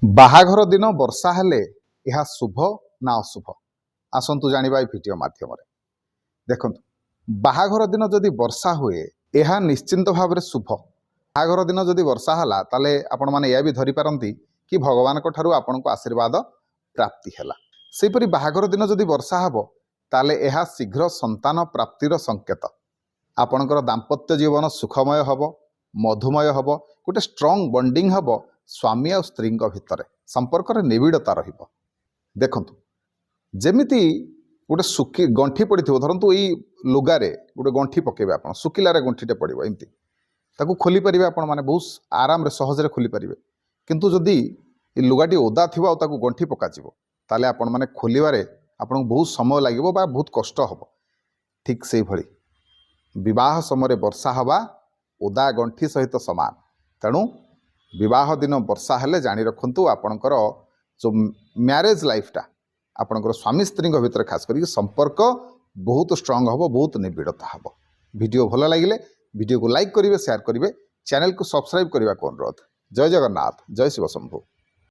बाहाघर दिन वर्षा हेले यह शुभ ना अशुभ आसतु जानिबा भिडियो माध्यम देखु बाहाघर दिन जदि वर्षा हुए यह निश्चिंत भाव में शुभ। बाहाघर दिन जदि वर्षा हला ताले आपण माने यह भी धरि पारंती कि भगवान को ठारू आपण को आशीर्वाद प्राप्ति हैला। सेपरि बाहाघर दिन जदि वर्षा हबो ताले यह शीघ्र संतान प्राप्तिर संकेत। आपणकर दाम्पत्य जीवन सुखमय हबो, मधुमय हबो, गोटे स्ट्रॉन्ग बॉन्डिंग हबो स्वामी और स्त्री भितर संपर्क निबिड़ता रहिबो। देखंतु जेमिति गोटे सुखी गंठी पड़ी धरतु यही लुगारे गोटे गंठी पकेबे आपण सुखिलारे गंठीटे पड़िबो एमती ताकू खोली परिबे आपण माने बहुत आराम रे सहज रे खोली परिबे। किंतु जदि लुगाटी ओदा थिबो आ ताकू गंठी पकाजिबो ताले आपण माने खोलिबारे आपण बहुत समय लागिबो बा बहुत कष्ट हबो। ठीक से भली विवाह समय वर्षा हवा ओदा गंठी सहित समान। तेणु विवाह दिन वर्षा हेले जानी रखंतु आपणकर जो मैरेज लाइफटा आपणकर स्वामी स्त्री भितर खास करके संपर्क बहुत स्ट्रांग हबो, बहुत निबिड़ता हबो। वीडियो भल लगिले वीडियो को लाइक करिवे, शेयर करिवे, चैनल को सब्सक्राइब करने को अनुरोध। जय जगन्नाथ, जय शिव शंभु।